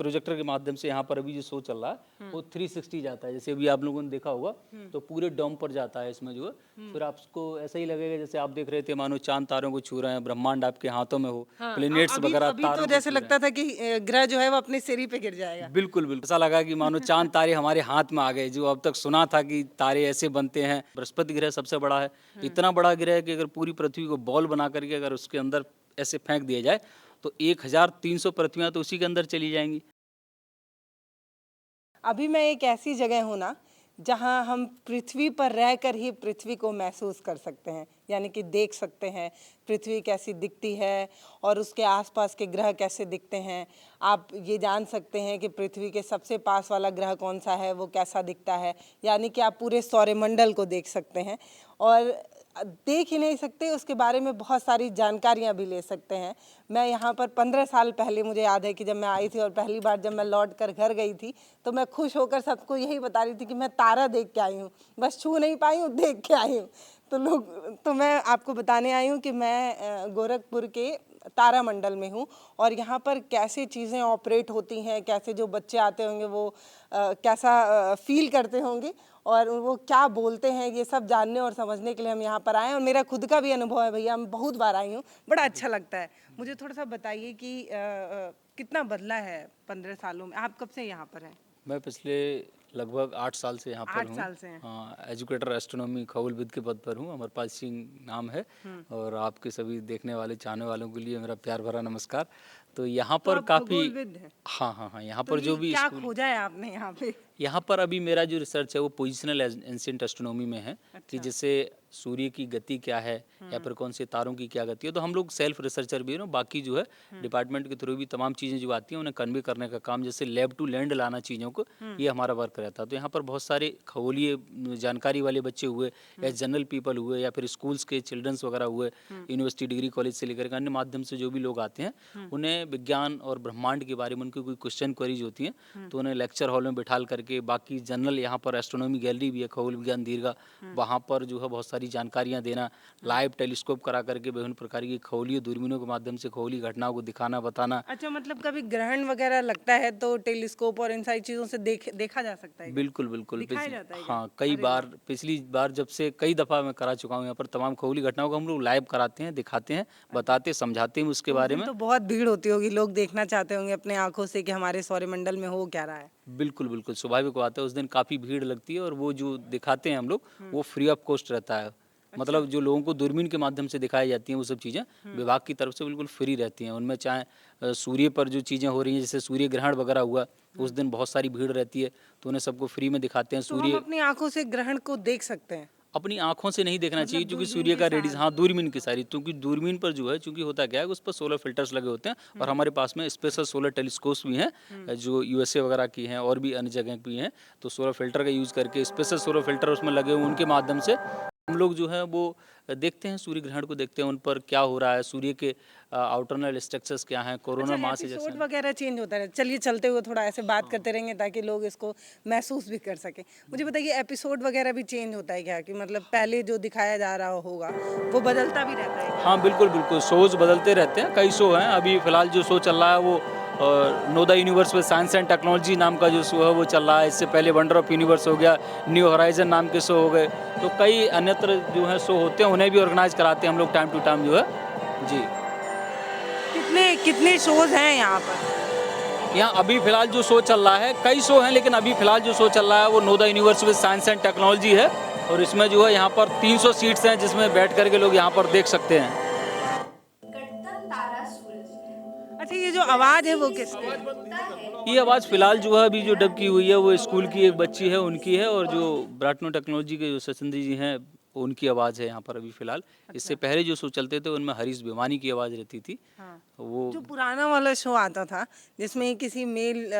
Projector के माध्यम से यहाँ पर अभी जो शो चल रहा है वो 360 जाता है। जैसे अभी आप लोगों ने देखा होगा तो पूरे डोम पर जाता है इसमें जो है। फिर आपको ऐसा ही लगेगा जैसे आप देख रहे थे मानो चांद तारों को छू रहे हैं, ब्रह्मांड आपके हाथों में हो, प्लेनेट्स वगैरह अभी तारों तो को जैसे छू रहे लगता था कि ग्रह जो है वो अपने सिर ही पे गिर जाएगा। हैं। बिल्कुल बिल्कुल ऐसा लगा कि मानो चांद तारे हमारे हाथ में आ गए। जो अब तक सुना था कि तारे ऐसे बनते हैं। बृहस्पति ग्रह सबसे बड़ा है, इतना बड़ा ग्रह है कि अगर पूरी पृथ्वी को बॉल बना करके अगर उसके अंदर ऐसे फेंक दिया जाए तो 1300 पृथ्वियां तो उसी के अंदर चली जाएंगी। अभी मैं एक ऐसी जगह हूँ ना जहाँ हम पृथ्वी पर रहकर ही पृथ्वी को महसूस कर सकते हैं, यानी कि देख सकते हैं पृथ्वी कैसी दिखती है और उसके आसपास के ग्रह कैसे दिखते हैं। आप ये जान सकते हैं कि पृथ्वी के सबसे पास वाला ग्रह कौन सा है, वो कैसा दिखता है, यानी कि आप पूरे सौरमंडल को देख सकते हैं। और देख ही नहीं सकते, उसके बारे में बहुत सारी जानकारियां भी ले सकते हैं। मैं यहाँ पर 15 साल पहले मुझे याद है कि जब मैं आई थी और पहली बार जब मैं लौट कर घर गई थी तो मैं खुश होकर सबको यही बता रही थी कि मैं तारा देख के आई हूँ, बस छू नहीं पाई हूँ, देख के आई हूँ। तो मैं आपको बताने आई हूँ कि मैं गोरखपुर के तारामंडल में हूँ और यहाँ पर कैसे चीज़ें ऑपरेट होती हैं, कैसे जो बच्चे आते होंगे वो कैसा फील करते होंगे और वो क्या बोलते हैं, ये सब जानने और समझने के लिए हम यहाँ पर आए हैं। और मेरा खुद का भी अनुभव है भैया, मैं बहुत बार आई हूँ, बड़ा अच्छा लगता है। मुझे थोड़ा सा बताइए कि कितना बदला है 15 सालों में। आप कब से यहाँ पर हैं? मैं पिछले लगभग 8 साल से यहाँ पर 8 हूँ। साल से हैं। हाँ, एजुकेटर एस्ट्रोनॉमी खगोलविद के पद पर हूँ। अमरपाल सिंह नाम है और आपके सभी देखने वाले चाहने वालों के लिए मेरा प्यार भरा नमस्कार। तो यहाँ तो पर आप काफ़ी खगोलविद हैं? हाँ, यहाँ तो पर ये जो भी क्या स्कूल खोजा है आपने यहाँ पे? यहाँ पर अभी मेरा जो रिसर्च है वो पोजिशनल एंशिएंट एस्ट्रोनॉमी में है कि अच्छा। जैसे सूर्य की गति क्या है या फिर कौन से तारों की क्या गति है। तो हम लोग सेल्फ रिसर्चर भी है ना, बाकी जो है डिपार्टमेंट के थ्रू भी तमाम चीज़ें जो आती हैं उन्हें कन्वे करने का काम, जैसे लैब टू लैंड लाना चीज़ों को, ये हमारा वर्क रहता है। तो यहाँ पर बहुत सारे खगोलीय जानकारी वाले बच्चे हुए या जनरल पीपल हुए या फिर स्कूल्स के चिल्ड्रंस वगैरह हुए, यूनिवर्सिटी डिग्री कॉलेज से लेकर अन्य माध्यम से जो भी लोग आते हैं उन्हें विज्ञान और ब्रह्मांड के बारे में उनकी कोई क्वेश्चन क्वेरीज होती हैं तो उन्हें लेक्चर हॉल में बिठाल करके, बाकी जनरल यहाँ पर एस्ट्रोनॉमी गैलरी भी है खगोल विज्ञान दीर्घा, वहाँ पर जो है बहुत सारी जानकारियाँ देना, लाइव टेलीस्कोप करा करके विभिन्न प्रकार की खगोलीय दूरबीनों के माध्यम से खगोलीय घटनाओं को दिखाना बताना। अच्छा, मतलब कभी ग्रहण वगैरह लगता है तो टेलीस्कोप और इन सारी चीज़ों से देखा जा सकता है क्या? बिल्कुल बिल्कुल दिखाया जाता है क्या? हाँ, कई अरे वाह! बार पिछली बार जब से कई दफ़ा मैं करा चुका हूँ यहाँ पर तमाम खगोलीय घटनाओं को हम लोग लाइव कराते हैं, दिखाते हैं, बताते समझाते हैं उसके तो उस बारे दिन में। तो बहुत भीड़ होती होगी, लोग देखना चाहते होंगे अपने आँखों से कि हमारे सौरमंडल में हो क्या रहा है। बिल्कुल बिल्कुल स्वाभाविक बात है, उस दिन काफ़ी भीड़ लगती है और वो जो दिखाते हैं हम लोग वो फ्री ऑफ कॉस्ट रहता है। मतलब जो लोगों को दूरबीन के माध्यम से दिखाई जाती हैं वो सब चीज़ें विभाग की तरफ से बिल्कुल फ्री रहती हैं। उनमें चाहे सूर्य पर जो चीज़ें हो रही हैं जैसे सूर्य ग्रहण वगैरह हुआ उस दिन बहुत सारी भीड़ रहती है तो उन्हें सबको फ्री में दिखाते हैं। तो हम सूर्य अपनी आँखों से ग्रहण को देख सकते हैं? अपनी आँखों से नहीं देखना चाहिए मतलब क्योंकि दूरबीन सूर्य के का रेडिएशन, सहारे हाँ, से? दूरबीन की सारी, क्योंकि दूरबीन पर जो है चूंकि होता क्या है उस पर सोलर फिल्टर्स लगे होते हैं और हमारे पास में स्पेशल सोलर टेलीस्कोप्स भी हैं जो यूएसए वगैरह की हैं और भी अन्य जगह की हैं। तो सोलर फिल्टर का यूज़ करके स्पेशल सोलर फिल्टर उसमें लगे हुए उनके माध्यम से हम लोग जो है वो देखते हैं, सूर्य ग्रहण को देखते हैं, उन पर क्या हो रहा है, सूर्य के आउटरनल स्ट्रक्चर्स क्या हैं, कोरोना अच्छा, मास एपिसोड इजेक्शन। वगैरह चेंज होता है। चलिए चलते हुए थोड़ा ऐसे बात करते रहेंगे ताकि लोग इसको महसूस भी कर सकें। मुझे बताइए एपिसोड वगैरह भी चेंज होता है क्या, कि मतलब पहले जो दिखाया जा रहा होगा वो बदलता भी रहता है क्या? हाँ बिल्कुल बिल्कुल, शोज़ बदलते रहते हैं, कई शो हैं। अभी फ़िलहाल जो शो चल रहा है वो know the universe with science and technology नाम का जो शो है वो चल रहा है। इससे पहले वंडर ऑफ यूनिवर्स हो गया, न्यू होराइजन नाम के शो हो गए। तो कई अन्यत्र जो है शो होते हैं उन्हें भी ऑर्गेनाइज कराते हैं हम लोग टाइम टू टाइम जो है। जी, कितने कितने शोज हैं यहाँ पर? यहाँ अभी फ़िलहाल जो शो चल रहा है, कई शो हैं लेकिन अभी फ़िलहाल जो शो चल रहा है वो know the universe with science and technology है और इसमें जो है यहाँ पर 300 सीट्स हैं जिसमें बैठ करके लोग यहाँ पर देख सकते हैं। गढ़ता तारा सूरज अच्छा, ये जो आवाज़ है वो किसकी है? होता है। ये आवाज़ फ़िलहाल जो है अभी जो डब की हुई है वो स्कूल की एक बच्ची है उनकी है और जो ब्राटनो टेक्नोलॉजी के जो सचिंद्र जी हैं उनकी आवाज़ है यहाँ पर अभी फ़िलहाल। इससे पहले जो शो चलते थे उनमें हरीश भिवानी की आवाज़ रहती थी। हाँ। वो जो पुराना वाला शो आता था जिसमें किसी मेल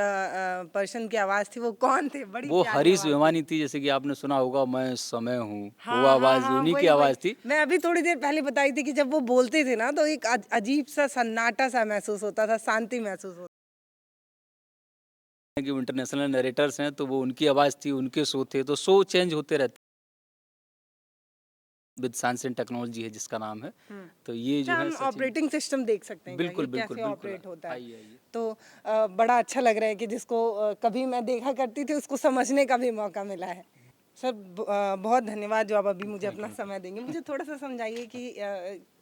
पर्सन की आवाज़ थी, वो कौन थे? बड़ी वो प्यारी हरीश आवाज़ थी। भिवानी थी, जैसे कि आपने सुना होगा मैं समय हूँ, वो हाँ हाँ आवाज़ हाँ, उन्हीं की वही वही। आवाज़ थी। मैं अभी थोड़ी देर पहले बताई थी कि जब वो बोलते थे ना तो एक अजीब सा सन्नाटा सा महसूस होता था, शांति महसूस होता। कि वो इंटरनेशनल नरेटर्स हैं तो वो उनकी आवाज़ थी, उनके शो थे, तो शो चेंज होते रहते। विद साइंस एंड टेक्नोलॉजी है जिसका नाम है। तो ये जो अच्छा, है हम सचिन, ऑपरेटिंग सिस्टम देख सकते हैं क्या? बिल्कुल ये बिल्कुल कैसे बिल्कुल, ऑपरेट होता है? आइए आइए। तो बड़ा अच्छा लग रहा है कि जिसको कभी मैं देखा करती थी उसको समझने का भी मौका मिला है। सर बहुत धन्यवाद जो आप अभी मुझे अपना समय देंगे। मुझे थोड़ा सा समझाइए कि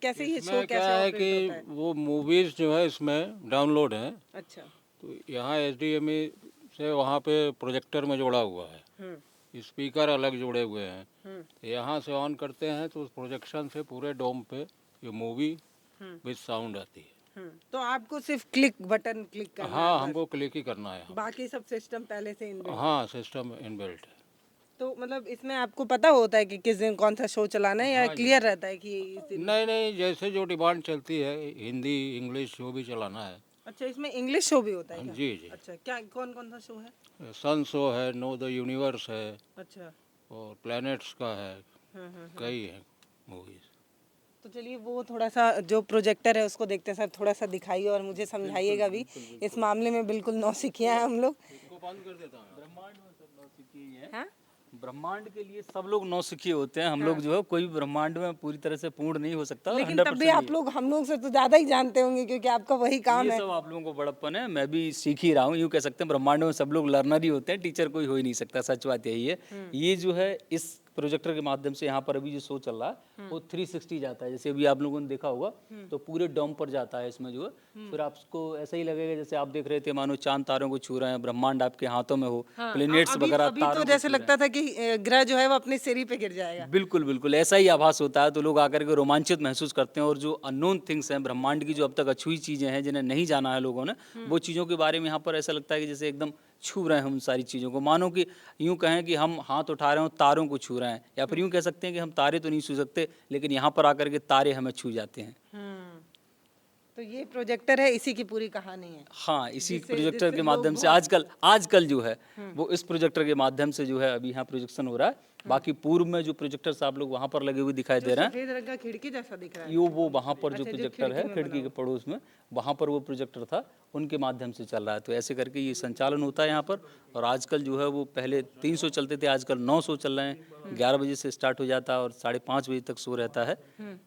कैसे ये शो इसमें क्या कैसे है ऑपरेट कि होता है? वो मूवीज़ जो है इसमें डाउनलोड हैं, अच्छा। तो यहाँ HDMI से वहाँ पे प्रोजेक्टर में जोड़ा हुआ है, स्पीकर अलग जोड़े हुए हैं। तो यहाँ से ऑन करते हैं तो उस प्रोजेक्शन से पूरे डोम पे ये मूवी विद साउंड आती है। तो आपको सिर्फ बटन क्लिक करना है हाँ, बस? हमको क्लिक ही करना है। बाकी सब सिस्टम पहले से इनबिल्ट? हाँ, सिस्टम इनबिल्ट है। तो मतलब इसमें आपको पता होता है कि किस दिन कौन सा शो चलाना है या हाँ जी। क्लियर रहता है कि इस दिन? नहीं नहीं, जैसे जो डिमांड चलती है, हिंदी इंग्लिश जो भी चलाना है। अच्छा, इसमें इंग्लिश शो भी होता है क्या? जी जी, अच्छा, क्या कौन कौन सा शो है? सन शो है, नो द यूनिवर्स है, अच्छा। और प्लैनेट्स का है, हाँ। कई हैं मूवीज़। तो चलिए वो थोड़ा सा जो प्रोजेक्टर है उसको देखते हैं सर, थोड़ा सा दिखाइए और मुझे समझाइएगा भी। इस मामले में बिल्कुल नौसिखिया हैं हम लोग। इसको बंद कर देता हूँ। ब्रह्मांड में सब नौसिखिए हैं। हाँ? ब्रह्मांड के लिए सब लोग नौसिखिए होते हैं। हम लोग जो है कोई भी ब्रह्मांड में पूरी तरह से पूर्ण नहीं हो सकता, और लेकिन 100% तब भी नहीं आप है। लोग हम लोग से तो ज्यादा ही जानते होंगे क्योंकि आपका वही काम ये है। सब आप लोगों को बड़प्पन है, मैं भी सीख ही रहा हूँ। यूँ कह सकते हैं ब्रह्मांड में सब लोग लर्नर ही होते हैं, टीचर कोई हो ही नहीं सकता। सच बात यही है। ये जो है इस प्रोजेक्टर के माध्यम से यहाँ पर अभी जो शो चल रहा है वो 360 जाता है। जैसे अभी आप लोगों ने देखा होगा तो पूरे डोम पर जाता है इसमें जो है। फिर आपको ऐसा ही लगेगा जैसे आप देख रहे थे मानो चांद तारों को छू रहे हैं, ब्रह्मांड आपके हाथों में हो, प्लेनेट्स वगैरह अभी तारों तो को जैसे छू रहे हैं। लगता था कि ग्रह जो है वो अपने सिर ही पे गिर जाएगा। बिल्कुल बिल्कुल ऐसा ही आभास होता है। तो लोग आकर के रोमांचित महसूस करते हैं, और जो अननोन थिंग्स हैं ब्रह्मांड की, जो अब तक अछूई चीज़ें हैं जिन्हें नहीं जाना है लोगों ने, वो चीज़ों के बारे में यहाँ पर ऐसा लगता है कि जैसे एकदम छू रहे हैं उन सारी चीज़ों को। मानो कि यूँ कहें कि हम हाथ उठा रहे हो तारों को छू रहे हैं, या फिर यूँ कह सकते हैं कि हम तारे तो नहीं छू सकते लेकिन यहाँ पर आकर के तारे हमें छू जाते हैं। तो ये प्रोजेक्टर है, इसी की पूरी कहानी है। हाँ, इसी जिससे- प्रोजेक्टर जिससे के लोग माध्यम से आजकल जो है वो इस प्रोजेक्टर के माध्यम से जो है अभी यहाँ प्रोजेक्शन हो रहा है। बाकी पूर्व में जो प्रोजेक्टर्स आप लोग वहाँ पर लगे हुए दिखाई दे रहे हैं, सफेद रंग का खिड़की जैसा दिख रहा है। वो वहाँ पर जो अच्छा, जो प्रोजेक्टर है खिड़की में खिड़की के पड़ोस में, वहाँ पर वो प्रोजेक्टर था, उनके माध्यम से चल रहा है। तो ऐसे करके ये संचालन होता है यहाँ पर। और आजकल जो है वो पहले 300 चलते थे, आजकल 900 चल रहे हैं। 11 बजे से स्टार्ट हो जाता है और 5:30 बजे तक शो रहता है।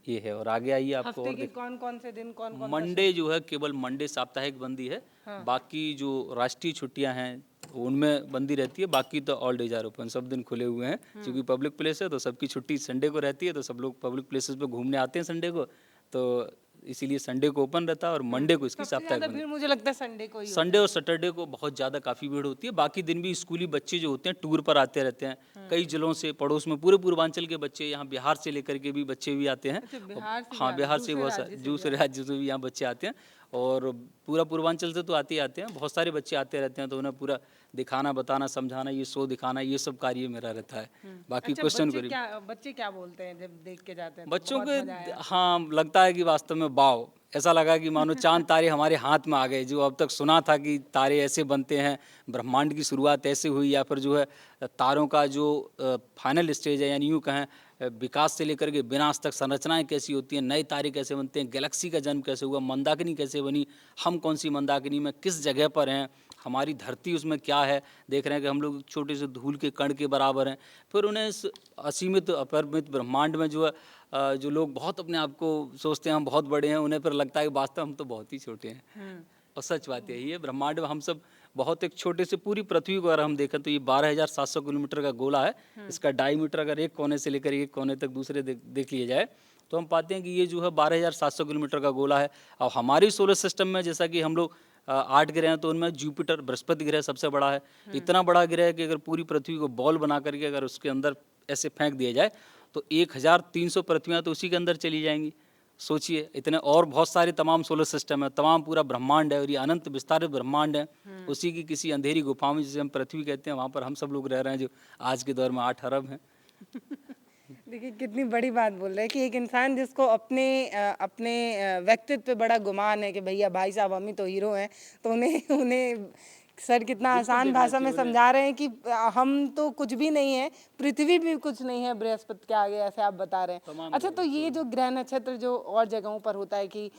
ये है। और आगे आइए आपको हफ्ते और के कौन कौन से दिन कौन कौन मंडे जो है केवल मंडे साप्ताहिक बंदी है। बाकी जो राष्ट्रीय छुट्टियां हैं उनमें बंदी रहती है। बाकी तो ऑल डेज आर ओपन, सब दिन खुले हुए हैं। क्योंकि पब्लिक प्लेस है तो सबकी छुट्टी संडे को रहती है, तो सब लोग पब्लिक प्लेसेस पे घूमने आते हैं संडे को, तो इसीलिए संडे को ओपन रहता है और मंडे को इसकी सबसे साप्ताहिक ज्यादा बंदी। भीड़ मुझे लगता है संडे को ही होता संडे और सैटरडे को बहुत ज़्यादा काफ़ी भीड़ होती है। बाकी दिन भी स्कूली बच्चे जो होते हैं टूर पर आते रहते हैं। कई जिलों से, पड़ोस में पूरे पूर्वांचल के बच्चे, यहाँ बिहार से लेकर के भी बच्चे भी आते हैं। अच्छा, बिहार से हाँ, भी बिहार आते से हैं, बहुत सारे दूसरे राज्य से भी यहाँ बच्चे आते हैं। और पूरा पूर्वांचल से तो आते ही आते हैं, बहुत सारे बच्चे आते रहते हैं। तो उन्हें पूरा दिखाना, बताना, समझाना, ये शो दिखाना, ये सब कार्य मेरा रहता है। बाकी अच्छा, क्वेश्चन बच्चे क्या बोलते हैं जब देख के जाते हैं तो? बच्चों बहुत के, मजा आया। हाँ, लगता है कि वास्तव में वाव, ऐसा लगा कि मानो चांद तारे हमारे हाथ में आ गए। जो अब तक सुना था कि तारे ऐसे बनते हैं, ब्रह्मांड की शुरुआत ऐसे हुई, या फिर जो है तारों का जो फाइनल स्टेज है, यानी यूँ कहें विकास से लेकर के विनाश तक संरचनाएं कैसी होती हैं, नए तारे कैसे बनते हैं, गैलेक्सी का जन्म कैसे हुआ, मंदाकिनी कैसे बनी, हम कौन सी मंदाकिनी में किस जगह पर हैं, हमारी धरती उसमें क्या है, देख रहे हैं कि हम लोग छोटे से धूल के कण के बराबर हैं। फिर उन्हें इस असीमित अपरिमित ब्रह्मांड में जो है जो लोग बहुत अपने आप को सोचते हैं हम बहुत बड़े हैं, उन्हें फिर लगता है कि वास्तव हम तो बहुत ही छोटे हैं। और सच बात यही है, ब्रह्मांड में हम सब बहुत एक छोटे से, पूरी पृथ्वी को अगर हम देखें तो ये 12,700 किलोमीटर का गोला है। इसका डायमीटर अगर एक कोने से लेकर एक कोने तक दूसरे देख लिया जाए तो हम पाते हैं कि ये जो है 12,700 किलोमीटर का गोला है। और हमारे सोलर सिस्टम में जैसा कि हम लोग 8 ग्रह हैं, तो उनमें जुपिटर, बृहस्पति ग्रह सबसे बड़ा है। इतना बड़ा ग्रह है कि अगर पूरी पृथ्वी को बॉल बना करके अगर उसके अंदर ऐसे फेंक दिया जाए तो 1300 पृथ्वियाँ तो उसी के अंदर चली जाएंगी। सोचिए, इतने और बहुत सारे तमाम सोलर सिस्टम है, तमाम पूरा ब्रह्मांड है, और ये अनंत विस्तारित ब्रह्मांड है। उसी की किसी अंधेरी गुफा में, जिसे हम पृथ्वी कहते हैं, वहाँ पर हम सब लोग रह रहे हैं, जो आज के दौर में 8 अरब हैं। देखिए कितनी बड़ी बात बोल रहे हैं कि एक इंसान जिसको अपने व्यक्तित्व पे बड़ा गुमान है कि भैया भाई साहब हम ही तो हीरो हैं, तो उन्हें उन्हें सर कितना आसान भाषा में समझा रहे हैं कि हम तो कुछ भी नहीं है, पृथ्वी भी कुछ नहीं है बृहस्पति के आगे, ऐसे आप बता रहे हैं। अच्छा, तो ये जो ग्रह नक्षत्र जो और जगहों पर होता है कि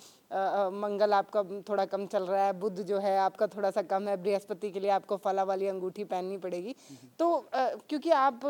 मंगल आपका थोड़ा कम चल रहा है, बुध जो है आपका थोड़ा सा कम है, बृहस्पति के लिए आपको फला वाली अंगूठी पहननी पड़ेगी। तो क्योंकि आप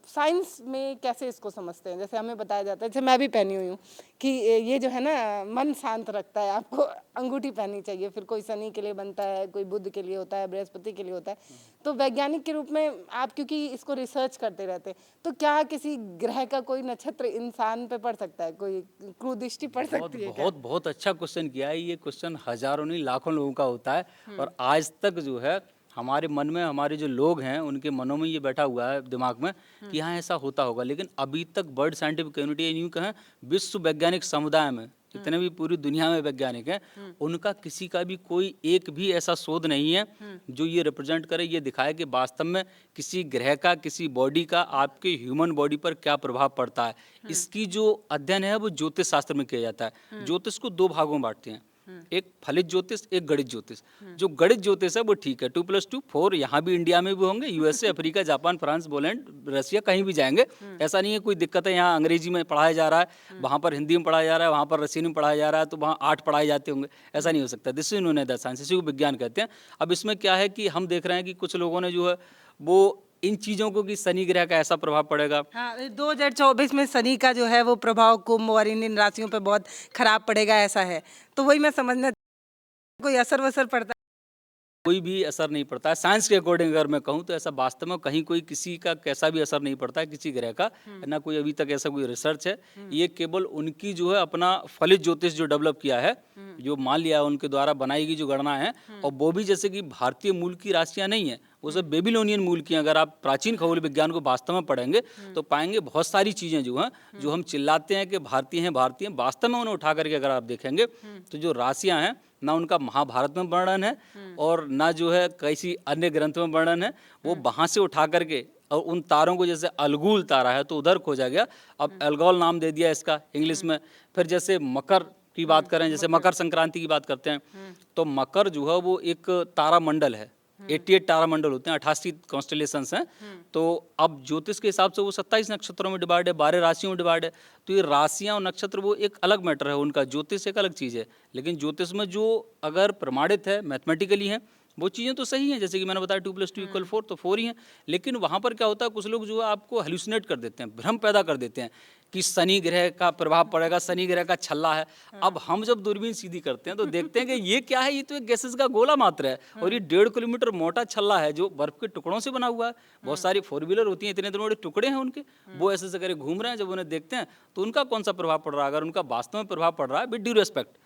साइंस में कैसे इसको समझते हैं? जैसे हमें बताया जाता है, जैसे मैं भी पहनी हुई हूँ कि ये जो है ना मन शांत रखता है, आपको अंगूठी पहननी चाहिए। फिर कोई शनि के लिए बनता है, कोई बुध के लिए होता है, बृहस्पति के लिए होता है। तो वैज्ञानिक के रूप में आप क्योंकि इसको रिसर्च करते रहते हैं, तो क्या किसी ग्रह का कोई नक्षत्र इंसान पे पड़ सकता है, कोई कुदृष्टि पड़ सकती है क्या? बहुत बहुत अच्छा क्वेश्चन किया है। ये क्वेश्चन हजारों नहीं लाखों लोगों का होता है, और आज तक जो है हमारे मन में, हमारे जो लोग हैं उनके मनों में ये बैठा हुआ है दिमाग में कि हाँ ऐसा होता होगा। लेकिन अभी तक वर्ल्ड साइंटिफिक कम्युनिटी, यूँ कहें विश्व वैज्ञानिक समुदाय में जितने भी पूरी दुनिया में वैज्ञानिक हैं, उनका किसी का भी कोई एक भी ऐसा शोध नहीं है जो ये रिप्रेजेंट करे, ये दिखाए कि वास्तव में किसी ग्रह का, किसी बॉडी का आपके ह्यूमन बॉडी पर क्या प्रभाव पड़ता है। इसकी जो अध्ययन है वो ज्योतिष शास्त्र में किया जाता है। ज्योतिष को दो भागों में बांटते हैं, एक फलित ज्योतिष, एक गणित ज्योतिष। जो गणित ज्योतिष है वो ठीक है, 2+2 4, यहाँ भी इंडिया में भी होंगे, USA, Africa, Japan, France, Poland, Russia, कहीं भी जाएंगे, ऐसा नहीं है कोई दिक्कत है। यहाँ अंग्रेजी में पढ़ाया जा रहा है, वहाँ पर हिंदी में पढ़ाया जा रहा है, वहाँ पर रशियन में पढ़ाया जा रहा है, तो वहाँ 8 पढ़ाए जाते होंगे, ऐसा नहीं हो सकता। This is known as the science, इसी को विज्ञान कहते हैं। अब इसमें क्या है कि हम देख रहे हैं कि कुछ लोगों ने जो है वो इन चीज़ों को कि शनि ग्रह का ऐसा प्रभाव पड़ेगा। हाँ, 2024 में शनि का जो है वो प्रभाव कुंभ और इन राशियों पे बहुत खराब पड़ेगा, ऐसा है। तो वही मैं समझना, कोई असर वसर पड़ता है? कोई भी असर नहीं पड़ता है साइंस के अकॉर्डिंग। अगर मैं कहूँ तो ऐसा वास्तव में कहीं कोई किसी का कैसा भी असर नहीं पड़ता है किसी ग्रह का, ना कोई अभी तक ऐसा कोई रिसर्च है। ये केवल उनकी जो है अपना फलित ज्योतिष जो डेवलप किया है, जो मान लिया उनके द्वारा बनाई गई जो गणना है, और वो भी जैसे कि भारतीय मूल की राशियाँ नहीं है, वो सब बेबीलोनियन मूल की हैं। अगर आप प्राचीन खगोल विज्ञान को वास्तव में पढ़ेंगे तो पाएंगे बहुत सारी चीज़ें जो हैं, जो हम चिल्लाते हैं कि भारतीय हैं भारतीय हैं, वास्तव में उन्हें उठा करके अगर आप देखेंगे तो जो राशियाँ हैं, ना उनका महाभारत में वर्णन है और ना जो है किसी अन्य ग्रंथ में वर्णन है। वो वहाँ से उठा करके और उन तारों को, जैसे अलगुल तारा है तो उधर खोजा गया, अब एल्गोल नाम दे दिया इसका इंग्लिश में। फिर जैसे मकर की बात करें, जैसे मकर संक्रांति की बात करते हैं, तो मकर जो है वो एक तारा मंडल है, 88 तारा मंडल होते हैं, 88 कॉन्स्टेलेशंस हैं। तो अब ज्योतिष के हिसाब से वो 27 नक्षत्रों में डिवाइड है, 12 राशियों में डिवाइड है। तो ये राशियां और नक्षत्र वो एक अलग मैटर है, उनका ज्योतिष एक अलग चीज़ है। लेकिन ज्योतिष में जो अगर प्रमाणित है, मैथमेटिकली है, वो चीज़ें तो सही हैं। जैसे कि मैंने बताया 2+2 = 4, तो 4 ही हैं। लेकिन वहाँ पर क्या होता है, कुछ लोग जो है आपको हेलुसिनेट कर देते हैं, भ्रम पैदा कर देते हैं कि शनि ग्रह का प्रभाव पड़ेगा, शनि ग्रह का छल्ला है। अब हम जब दूरबीन सीधी करते हैं तो देखते हैं कि ये क्या है, ये तो एक गैसेस का गोला मात्र है, और ये 1.5 किलोमीटर मोटा छल्ला है जो बर्फ के टुकड़ों से बना हुआ है। बहुत सारी 4 व्हीलर होती हैं, इतने बड़े टुकड़े हैं उनके, वो ऐसे ऐसे करके घूम रहे हैं। जब उन्हें देखते हैं तो उनका कौन सा प्रभाव पड़ रहा है? अगर उनका वास्तव में प्रभाव पड़ रहा है, विद ड्यू रिस्पेक्ट,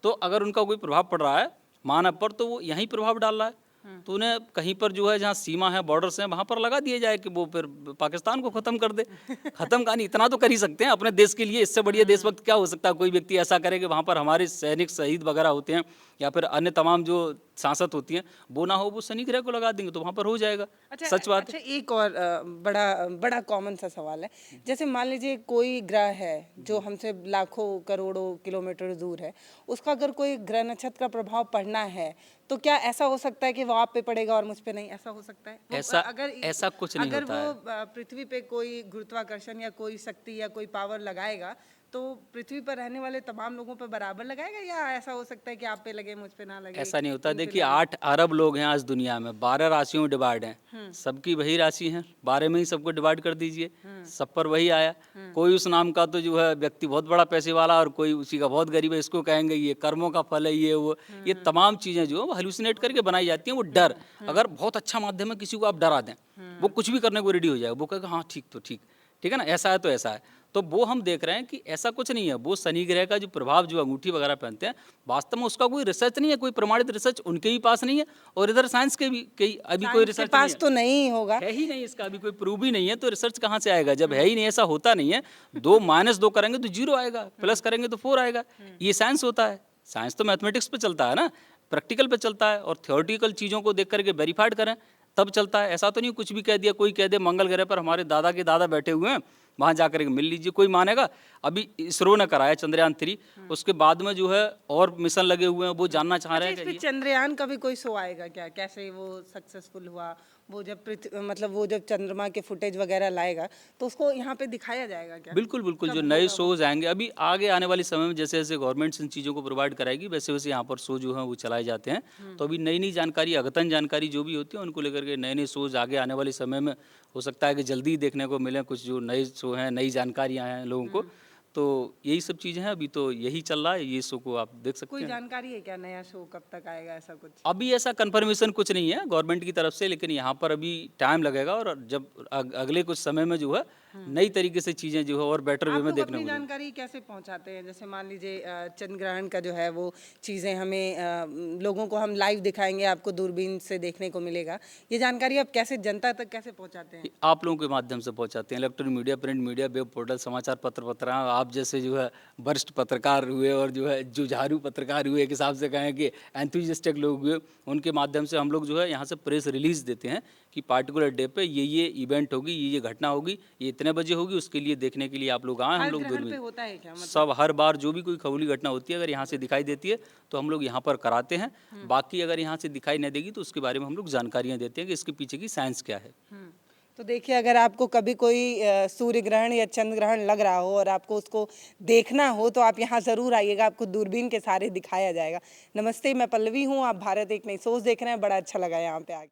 तो अगर उनका कोई प्रभाव पड़ रहा है मानव पर, तो वो यहीं प्रभाव डाल रहा है। तो उन्हें कहीं पर जो है जहाँ सीमा है, बॉर्डर्स हैं, वहाँ पर लगा दिया जाए कि वो फिर पाकिस्तान को ख़त्म कर दे। ख़त्म कहानी इतना तो कर ही सकते हैं अपने देश के लिए, इससे बढ़िया देशभक्त क्या हो सकता है? कोई व्यक्ति ऐसा करे कि वहाँ पर हमारे सैनिक शहीद वगैरह होते हैं या फिर अन्य तमाम जो सांसद होती हैं, वो ना हो, वो शनि ग्रह को लगा देंगे तो वहाँ पर हो जाएगा। सच बात है। अच्छा, एक और बड़ा कॉमन सा सवाल है। जैसे मान लीजिए कोई ग्रह है जो हमसे लाखों करोड़ों किलोमीटर दूर है, उसका अगर कोई ग्रह नक्षत्र का प्रभाव पड़ना है, तो क्या ऐसा हो सकता है कि वो आप पे पड़ेगा और मुझ पे नहीं? ऐसा हो सकता है? ऐसा कुछ नहीं होता है। अगर वो पृथ्वी पे कोई गुरुत्वाकर्षण या कोई शक्ति या कोई पावर लगाएगा, तो पृथ्वी पर रहने वाले तमाम लोगों पर बराबर लगाएगा, या ऐसा हो सकता है कि आप पे लगे मुझ पे ना लगे? ऐसा नहीं होता। देखिए 8 अरब लोग हैं आज दुनिया में, 12 राशियों में डिवाइड हैं, सबकी वही राशि है, 12 में ही सबको डिवाइड कर दीजिए, सब पर वही आया। कोई उस नाम का तो जो है व्यक्ति बहुत बड़ा पैसे वाला, और कोई उसी का बहुत गरीब है, इसको कहेंगे ये कर्मों का फल है, ये वो, ये तमाम चीज़ें जो है वो हेलुसिनेट करके बनाई जाती हैं। वो डर, अगर बहुत अच्छा माध्यम है, किसी को आप डरा दें, वो कुछ भी करने को रेडी हो जाएगा, वो कहेगा हाँ ठीक, तो ठीक है ना, ऐसा है तो ऐसा है। तो वो हम देख रहे हैं कि ऐसा कुछ नहीं है। वो शनि ग्रह का जो प्रभाव, जो अंगूठी वगैरह पहनते हैं, वास्तव में उसका कोई रिसर्च नहीं है, कोई प्रमाणित रिसर्च उनके भी पास नहीं है, और इधर साइंस के भी अभी कोई रिसर्च पास तो नहीं होगा, है ही नहीं, इसका अभी कोई प्रूव ही नहीं है। तो रिसर्च कहाँ से आएगा जब है ही नहीं, ऐसा होता नहीं है। 2 - 2 करेंगे तो 0 आएगा, प्लस करेंगे तो 4 आएगा। ये साइंस होता है। साइंस तो मैथमेटिक्स पे चलता है ना, प्रैक्टिकल पे चलता है, और थियोरटिकल चीज़ों को देख करके वेरीफाइड करें तब चलता है। ऐसा तो नहीं कुछ भी कह दिया, कोई कह दे मंगल ग्रह पर हमारे दादा के दादा बैठे हुए हैं वहाँ जा कर मिल लीजिए, कोई मानेगा। अभी इसरो ने कराया चंद्रयान 3, उसके बाद में जो है और मिशन लगे हुए हैं, वो जानना चाह रहे हैं इसमें कि चंद्रयान का भी कोई शो आएगा क्या, कैसे वो सक्सेसफुल हुआ, वो जब मतलब वो जब चंद्रमा के फुटेज वगैरह लाएगा तो उसको यहाँ पे दिखाया जाएगा क्या? बिल्कुल बिल्कुल, जो नए शोज आएंगे अभी आगे आने वाले समय में, जैसे जैसे गवर्नमेंट इन चीज़ों को प्रोवाइड कराएगी वैसे वैसे यहाँ पर शो जो है वो चलाए जाते हैं। तो अभी नई नई जानकारी, अद्यतन जानकारी जो भी होती है उनको लेकर के नए नए शोज आगे आने वाले समय में हो सकता है कि जल्दी देखने को मिले, कुछ जो नए शो हैं, नई जानकारियाँ हैं लोगों को। तो यही सब चीज़ें हैं, अभी तो यही चल रहा है, ये शो को आप देख सकते कोई हैं। जानकारी है क्या नया शो कब तक आएगा, ऐसा कुछ? अभी ऐसा कंफर्मेशन कुछ नहीं है गवर्नमेंट की तरफ से, लेकिन यहाँ पर अभी टाइम लगेगा और जब अगले कुछ समय में जो है नई तरीके से चीज़ें जो है और बेटर वे आप में लोग देखने अपनी को मिलेंगी। जानकारी कैसे पहुंचाते हैं? जैसे मान लीजिए चंद्र ग्रहण का जो है वो चीज़ें हमें लोगों को हम लाइव दिखाएंगे, आपको दूरबीन से देखने को मिलेगा, ये जानकारी आप कैसे जनता तक कैसे पहुंचाते हैं? आप लोगों के माध्यम से पहुंचाते हैं, electronic media, print media, web portal, समाचार पत्र पत्रिका। आप जैसे जो है वरिष्ठ पत्रकार हुए और जो है जुझारू पत्रकार हुए, एक हिसाब से कहें कि एंथुजिस्टिक लोग हुए, उनके माध्यम से हम लोग जो है यहाँ से प्रेस रिलीज देते हैं कि पार्टिकुलर डे पे ये इवेंट होगी, ये घटना होगी, ये इतने बजे होगी, उसके लिए देखने के लिए आप लोग आए। हम हर लोग ग्रहण पे दूरबीन होता है क्या? मतलब सब हर बार जो भी कोई खगोलीय घटना होती है अगर यहाँ से दिखाई देती है तो हम लोग यहाँ पर कराते हैं। बाकी अगर यहाँ से दिखाई नहीं देगी तो उसके बारे में हम लोग जानकारियाँ देते हैं कि इसके पीछे की साइंस क्या है। तो देखिए, अगर आपको कभी कोई सूर्य ग्रहण या चंद्र ग्रहण लग रहा हो और आपको उसको देखना हो तो आप यहाँ ज़रूर आइएगा, आपको दूरबीन के सहारे दिखाया जाएगा। नमस्ते, मैं पल्लवी हूँ, आप भारत एक नई सोच देख रहे हैं। बड़ा अच्छा लगा यहाँ पे आके।